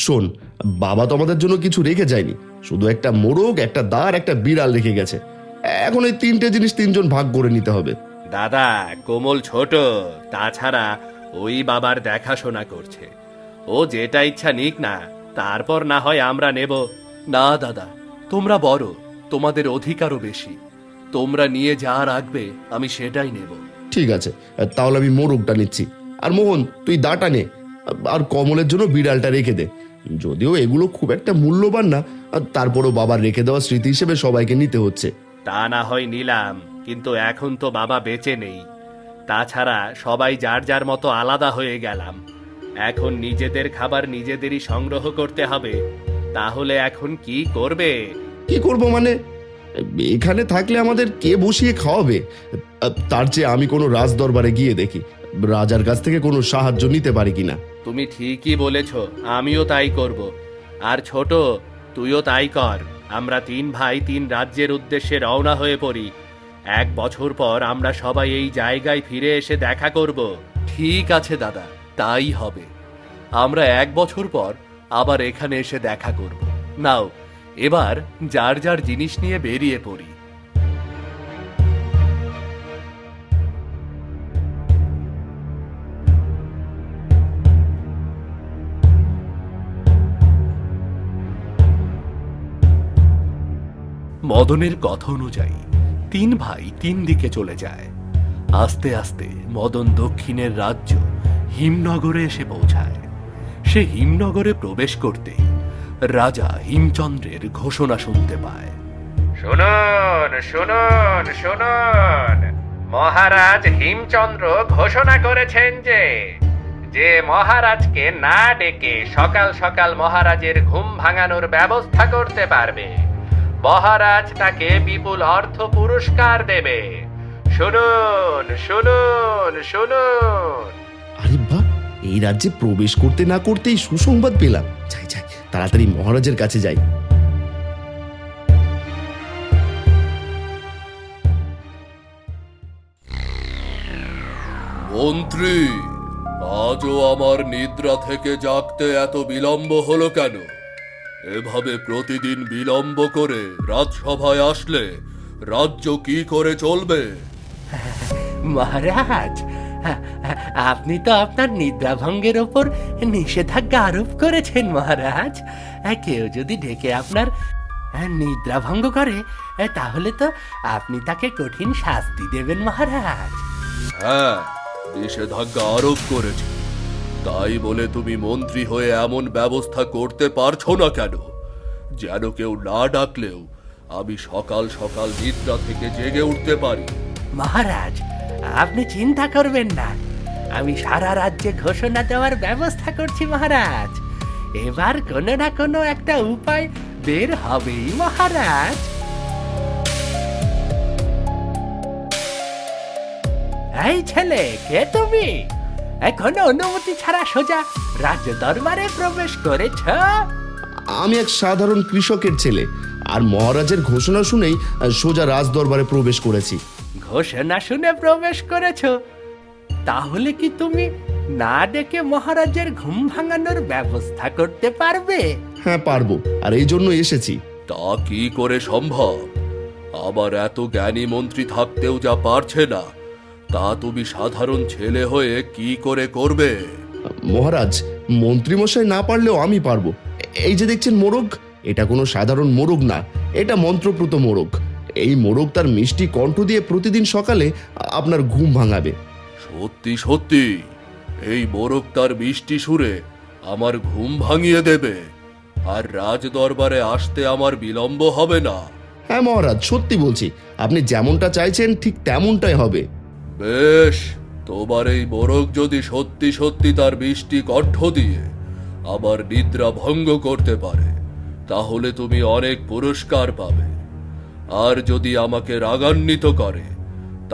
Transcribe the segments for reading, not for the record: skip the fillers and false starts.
শোন, বাবা তো আমাদের জন্য কিছু রেখে যায়নি, শুধু একটা মোরগ, একটা দাঁড়, একটা বিড়াল রেখে গেছে। এখন এই তিনটে জিনিস তিনজন ভাগ করে নিতে হবে। দাদা, কোমল ছোট, তাছাড়া ওই বাবার দেখাশোনা করছে। ও যেটা ইচ্ছা নিক না, তারপর না হয় আমরা নেব। না দাদা, তোমরা বড়, তোমাদের অধিকারও বেশি। তোমরা নিয়ে যা রাখবে আমি সেটাই নেব। ঠিক আছে, তাহলে আমি মোরগটা নিচ্ছি। আর মোহন, তুই দাঁটা নে। আর কমলের জন্য বিড়ালটা রেখে দে। যদিও এগুলো খুব একটা মূল্যবান না, তারপরও বাবার রেখে দেওয়া স্মৃতি হিসেবে সবাইকে নিতে হচ্ছে। তা না হয় নিলাম, কিন্তু এখন তো বাবা বেঁচে নেই। তাছাড়া সবাই যার যার মতো আলাদা হয়ে গেলাম। এখন নিজেদের খাবার নিজেদেরই সংগ্রহ করতে হবে। তাহলে এখন কি করবে? কি করব মানে? এখানে থাকলে আমাদের কে বসিয়ে খাওয়াবে? তার চেয়ে আমি কোনো রাজ দরবারে গিয়ে দেখি রাজার কাছ থেকে কোনো সাহায্য নিতে পারি কিনা। তুমি ঠিকই বলেছ, আমিও তাই করব। আর ছোট, তুইও তাই কর। আমরা তিন ভাই তিন রাজ্যের উদ্দেশ্যে রওনা হয়ে পড়ি। 1 বছর পর আমরা সবাই এই জায়গায় ফিরে এসে দেখা করব। ঠিক আছে দাদা, তাই হবে। আমরা 1 বছর পর আবার এখানে এসে দেখা করব। নাও, এবার যার যার জিনিস নিয়ে বেরিয়ে পড়ি। মদনের কথা অনুযায়ী 3 ভাই 3 দিকে চলে যায়। আস্তে আস্তে মদন দক্ষিণের রাজ্য হিমনগরে এসে পৌঁছায়। সে হিমনগরে প্রবেশ করতেই রাজা হিমচন্দ্রের ঘোষণা শুনতে পায়। শুনুন শুনুন শুনুন, মহারাজ হিমচন্দ্র ঘোষণা করেছেন যে মহারাজকে না ডেকে সকাল সকাল মহারাজের ঘুম ভাঙানোর ব্যবস্থা করতে পারবে, মহারাজ তাকে বিপুল অর্থ পুরস্কার দেবে। শুনুন শুনুন শুনুন। আরে বাহ, এই রাজ্যে প্রবেশ করতে না করতেই সুসংবাদ পেলাম। যাই যাই, তাড়াতাড়ি মহারাজের কাছে যাই। মন্ত্রী, আজও আমার নিদ্রা থেকে জাগতে এত বিলম্ব হলো কেন? এভাবে প্রতিদিন বিলম্ব করে রাজসভায় আসলে রাজ্য কি করে চলবে? মহারাজ, আপনি তো আপনার নিদ্রাভঙ্গের ওপর নিষেধাজ্ঞা আরোপ করেছেন মহারাজ। কেউ যদি ডেকে আপনার নিদ্রাভঙ্গ করে, তাহলে তো আপনি তাকে কঠিন শাস্তি দেবেন মহারাজ। হ্যাঁ, নিষেধাজ্ঞা আরোপ করেছে। তাই বলে তুমি মন্ত্রী হয়ে এমন ব্যবস্থা করতে পারছো না কেন যেন কেউ না ডাকলেও আমি সকাল সকাল নিদ্রা থেকে জেগে উঠতে পারি? মহারাজ, আপনি চিন্তা করবেন না, আমি সারা রাজ্যে ঘোষণা দেওয়ার ব্যবস্থা করছি মহারাজ। এবার কোনো না কোনো একটা উপায় বের হবেই মহারাজ। এই ছেলে, কে তুমি? কোনো অনুমতি ছাড়া সোজা রাজ্য দরবারে প্রবেশ করেছ? আমি এক সাধারণ কৃষকের ছেলে, আর মহারাজের ঘোষণা শুনেই সোজা রাজ দরবারে প্রবেশ করেছি। ঘোষণা শুনে প্রবেশ করেছ? তাহলে কি তুমি না ডেকে মহারাজের ঘুম ভাঙানোর ব্যবস্থা করতে পারবে? হ্যাঁ, পারবো, আর এই জন্য এসেছি। তা কি করে সম্ভব? আবার এত জ্ঞানী মন্ত্রী থাকতেও যা পারছে না, তা তুমি সাধারণ ছেলে হয়ে কি করে করবে? মহারাজ, মন্ত্রীমশাই না পারলেও আমি পারবো। এই যে দেখছেন মোরগ, এটা কোনো সাধারণ মোরগ না, এটা মন্ত্রপ্রুত মোরগ। এই মোরগ তার মিষ্টি কণ্ঠ দিয়ে প্রতিদিন সকালে আপনার ঘুম ভাঙাবে। সত্যি সত্যি এই মোরগ তার মিষ্টি সুরে আমার ঘুম ভাঙিয়ে দেবে, আর রাজ দরবারে আসতে আমার বিলম্ব হবে না? হ্যাঁ মহারাজ, সত্যি বলছি, আপনি যেমনটা চাইছেন ঠিক তেমনটাই হবে। বেশ, তোমার এই মোরগ যদি সত্যি সত্যি তার মিষ্টি কণ্ঠ দিয়ে আমার নিদ্রা ভঙ্গ করতে পারে, তাহলে তুমি অনেক পুরস্কার পাবে। আর যদি আমাকে রাগান্বিত করে,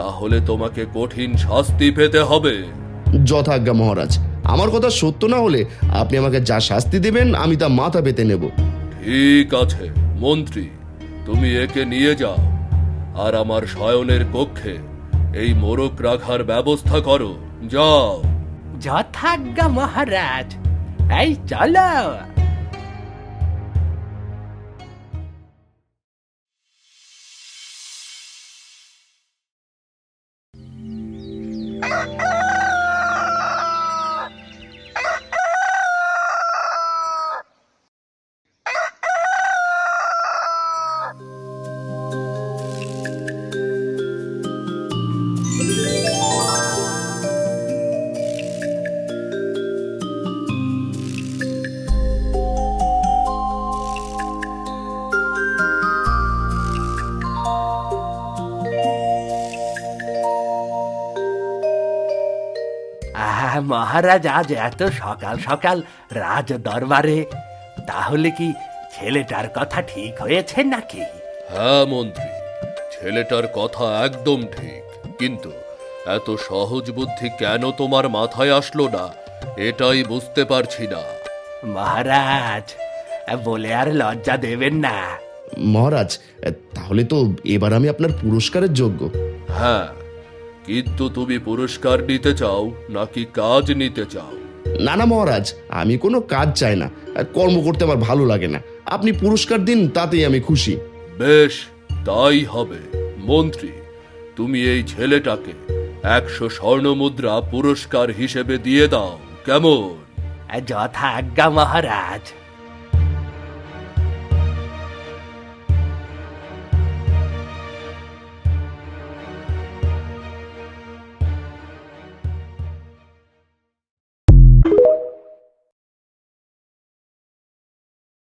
তাহলে তোমাকে কঠিন শাস্তি পেতে হবে। যথাজ্ঞা মহারাজ, আমার কথা সত্য না হলে আপনি আমাকে যা শাস্তি দেবেন আমি তা মাথা পেতে নেব। ঠিক আছে মন্ত্রী, তুমি একে নিয়ে যাও, আর আমার শয়নের কক্ষে এই মোরগ রাখার ব্যবস্থা করো। যাও। যথাজ্ঞা মহারাজ। এই চলো। মহারাজ আজ এত সকাল সকাল রাজ দরবারে, তাহলে কি ছেলেটার কথা ঠিক হয়েছে নাকি? হ্যাঁ মন্ত্রী, ছেলেটার কথা একদম ঠিক, কিন্তু এত সহজ বুদ্ধি কেন তোমার মাথায় আসলো না এটাই বুঝতে পারছি না। মহারাজ বলে আর লজ্জা দেবেন না। মহারাজ, তাহলে তো এবার আমি আপনার পুরস্কারের যোগ্য। হ্যাঁ, কিন্তু তুমি পুরস্কার নিতে চাও নাকি কাজ নিতে চাও? না না মহারাজ, আমি কোনো কাজ চাই না, কর্ম করতে আমার ভালো লাগে না। আপনি পুরস্কার দিন, তাতেই আমি খুশি। বেশ, তাই হবে। মন্ত্রী, তুমি এই ছেলেটাকে 100 স্বর্ণমুদ্রা পুরস্কার হিসেবে দিয়ে দাও, কেমন? যথা আজ্ঞা মহারাজ।